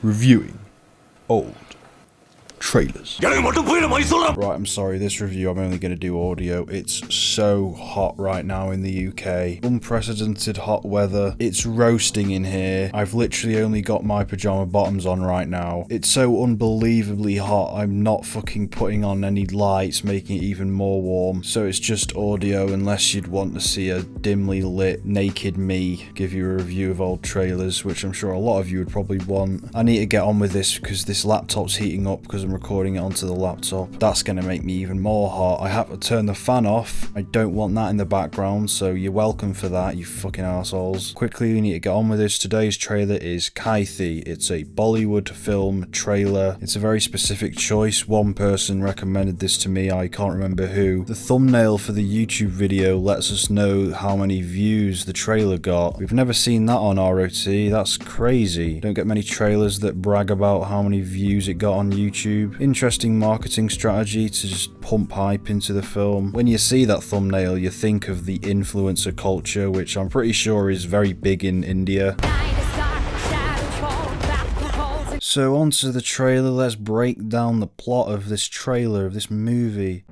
Reviewing old trailers. Right, I'm sorry, this review I'm only going to do audio. It's so hot right now in the UK. Unprecedented hot weather. It's roasting in here. I've literally only got my pajama bottoms on right now. It's so unbelievably hot, I'm not fucking putting on any lights, making it even more warm. So it's just audio unless you'd want to see a dimly lit, naked me give you a review of old trailers, which I'm sure a lot of you would probably want. I need to get on with this because this laptop's heating up because I'm recording it onto the laptop. That's going to make me even more hot. I have to turn the fan off. I don't want that in the background, so you're welcome for that, you fucking assholes. Quickly, we need to get on with this. Today's trailer is Kaithi. It's a Bollywood film trailer. It's a very specific choice. One person recommended this to me, I can't remember who. The thumbnail for the YouTube video lets us know how many views the trailer got. We've never seen that on ROT. That's crazy. Don't get many trailers that brag about how many views it got on YouTube. Interesting marketing strategy to just pump hype into the film. When you see that thumbnail, you think of the influencer culture, which I'm pretty sure is very big in India. So onto the trailer, let's break down the plot of this trailer, of this movie.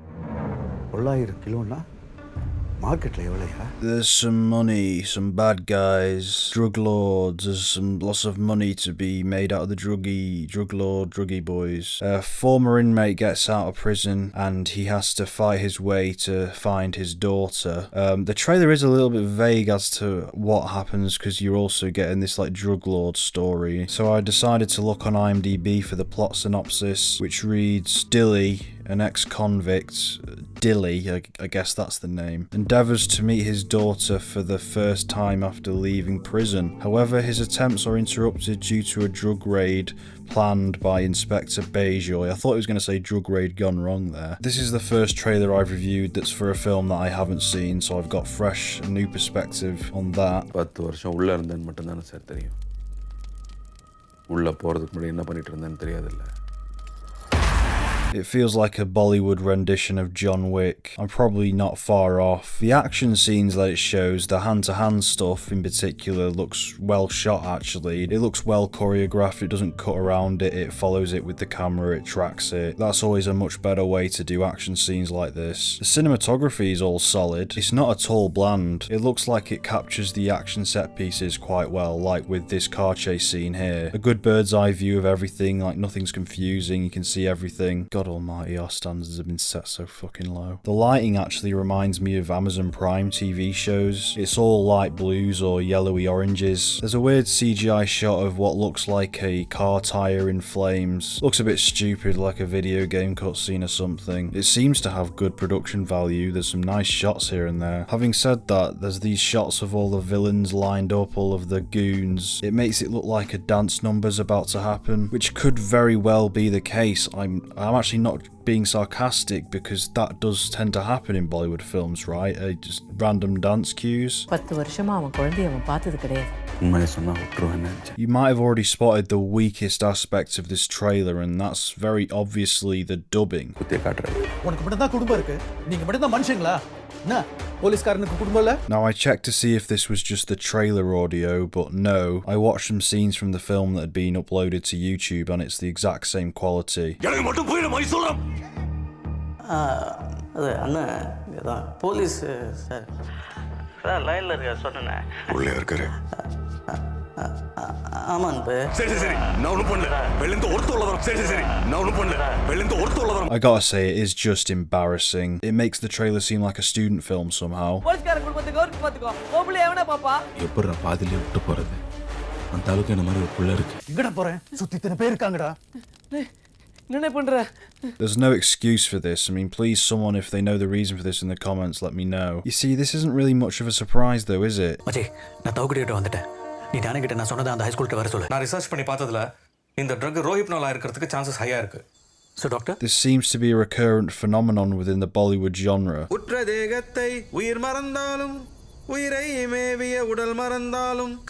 There's some money, some bad guys, drug lords, there's some lots of money to be made out of the druggie boys. A former inmate gets out of prison and he has to fight his way to find his daughter. The trailer is a little bit vague as to what happens because you're also getting this like drug lord story. So I decided to look on IMDb for the plot synopsis, which reads: Dilly, an ex-convict, Dilly, I guess that's the name, endeavours to meet his daughter for the first time after leaving prison. However, his attempts are interrupted due to a drug raid planned by Inspector Bajoi. I thought he was going to say drug raid gone wrong there. This is the first trailer I've reviewed that's for a film that I haven't seen, so I've got fresh, new perspective on that. 10 வருஷம் உள்ள இருந்தேன்னு மட்டும் தானே sir தெரியும். உள்ள போறதுக்கு முன்னாடி என்ன பண்ணிட்டு இருந்தேன்னு தெரியாதுல்ல. It feels like a Bollywood rendition of John Wick. I'm probably not far off. The action scenes that it shows, the hand-to-hand stuff in particular, looks well shot actually. It looks well choreographed, it doesn't cut around it, it follows it with the camera, it tracks it. That's always a much better way to do action scenes like this. The cinematography is all solid. It's not at all bland. It looks like it captures the action set pieces quite well, like with this car chase scene here. A good bird's eye view of everything, like nothing's confusing, you can see everything. God almighty, our standards have been set so fucking low. The lighting actually reminds me of Amazon Prime TV shows. It's all light blues or yellowy oranges. There's a weird CGI shot of what looks like a car tire in flames. Looks a bit stupid, like a video game cutscene or something. It seems to have good production value. There's some nice shots here and there. Having said that, there's these shots of all the villains lined up, all of the goons. It makes it look like a dance number's about to happen, which could very well be the case. I'm actually not being sarcastic because that does tend to happen in Bollywood films, right? Just random dance cues. You might have already spotted the weakest aspect of this trailer, and that's very obviously the dubbing. Now I checked to see if this was just the trailer audio, but no. I watched some scenes from the film that had been uploaded to YouTube and it's the exact same quality. I gotta say, it is just embarrassing. It makes the trailer seem like a student film somehow. There's no excuse for this. I mean, please someone, if they know the reason for this in the comments, let me know. You see, this isn't really much of a surprise though, is it? So doctor? This seems to be a recurrent phenomenon within the Bollywood genre.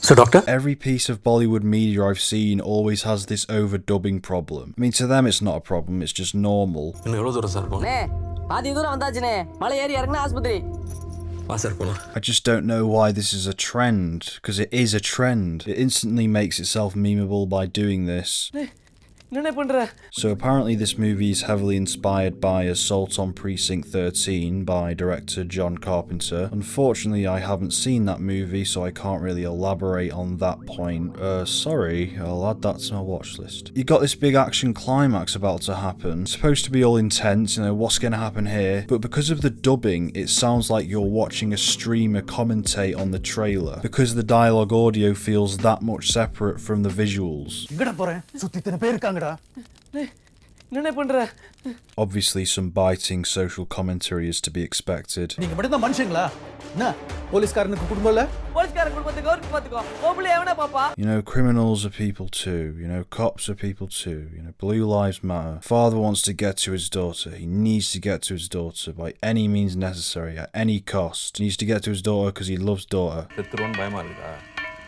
So doctor? Every piece of Bollywood media I've seen always has this overdubbing problem. I mean, to them it's not a problem, it's just normal. வா sir போலாம். I just don't know why this is a trend, because it is a trend. It instantly makes itself memeable by doing this. So apparently this movie is heavily inspired by Assault on Precinct 13 by director John Carpenter. Unfortunately, I haven't seen that movie, so I can't really elaborate on that point. Sorry, I'll add that to my watch list. You got this big action climax about to happen. It's supposed to be all intense, you know, what's gonna happen here? But because of the dubbing, it sounds like you're watching a streamer commentate on the trailer, because the dialogue audio feels that much separate from the visuals. எங்கடா போறேன்? சுத்தி இத்தனை பேர் இருக்காங்கடா. என்ன பண்ற? Obviously, some biting social commentary is to be expected. நீங்க மட்டும் தான் மனுஷங்களா? என்ன? போலீஸ்காரனுக்கு குடும்பம் இல்ல? போலீஸ்கார குடும்பத்தை கவனிச்சு பாத்துக்கோ. ஓபுல எவனா பாப்பா? You know, criminals are people too. You know, cops are people too. You know, blue lives matter. Father wants to get to his daughter. He needs to get to his daughter by any means necessary, at any cost. He needs to get to his daughter because he loves daughter. செத்துருவோன்னு பயமா இருக்குதா?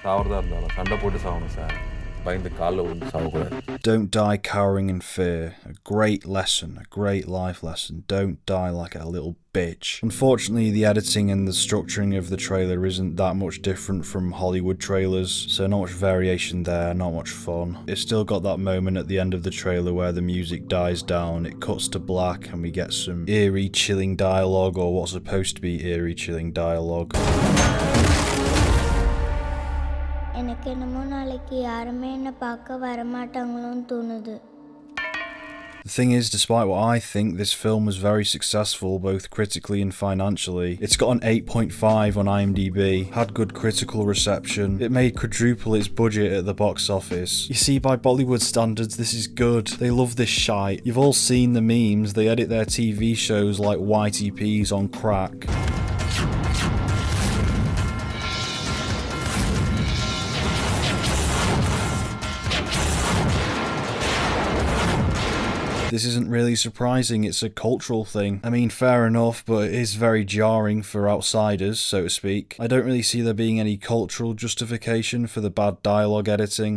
சாவறதா இருந்தாலும் சண்டை போட்டு சாகணும் sir. பயந்து காலில் விழுந்து சாகக்கூடாது. Don't die cowering in fear. A great lesson, a great life lesson. Don't die like a little bitch. Unfortunately, the editing and the structuring of the trailer isn't that much different from Hollywood trailers, so not much variation there, not much fun. It's still got that moment at the end of the trailer where the music dies down, it cuts to black, and we get some eerie, chilling dialogue, or what's supposed to be eerie, chilling dialogue. எனக்கு என்னமோ நாளைக்கு யாருமே என்னை பார்க்க வரமாட்டாங்களோன்னு தோணுது. The thing is, despite what I think, this film was very successful both critically and financially. It's got an 8.5 on IMDb, had good critical reception, it made quadruple its budget at the box office. You see, by Bollywood standards, this is good. They love this shite. You've all seen the memes, they edit their TV shows like YTPs on crack. This isn't really surprising, it's a cultural thing. I mean, fair enough, but it is very jarring for outsiders, so to speak. I don't really see there being any cultural justification for the bad dialogue editing.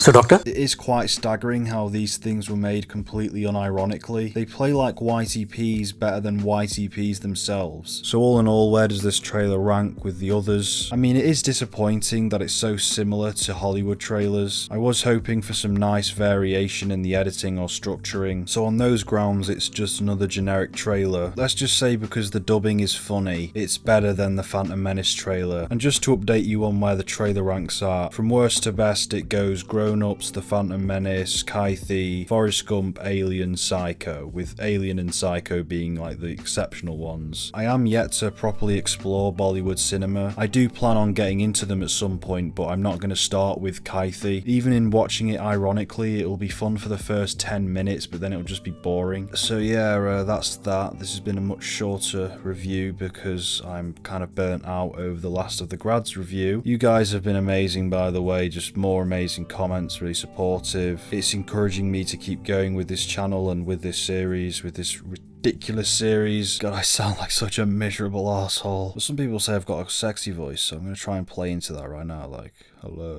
So doctor? It is quite staggering how these things were made completely unironically. They play like YTPs better than YTPs themselves. So all in all, where does this trailer rank with the others? I mean, it is disappointing that it's so similar to Hollywood trailers. I was hoping for some nice variation in the editing or structuring, so on those grounds it's just another generic trailer. Let's just say because the dubbing is funny, it's better than the Phantom Menace trailer. And just to update you on where the trailer ranks are, from worst to best it goes Grown Ups, The Phantom Menace, Kaithi, Forrest Gump, Alien, Psycho, with Alien and Psycho being like the exceptional ones. I am yet to properly explore Bollywood cinema. I do plan on getting into them at some point, but I'm not going to start with Kaithi. Even in watching it ironically, it will be fun for the first 10 minutes, but then it'll just be boring. So yeah, that's that. This has been a much shorter review because I'm kind of burnt out over the last of the grads review. You guys have been amazing, by the way, just more amazing comments, really supportive. It's encouraging me to keep going with this channel and with this series, with this ridiculous series. God, I sound like such a miserable asshole. But some people say I've got a sexy voice, so I'm going to try and play into that right now, like, hello.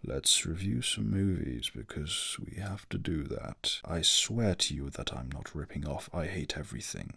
Let's review some movies because we have to do that. I swear to you that I'm not ripping off I Hate Everything.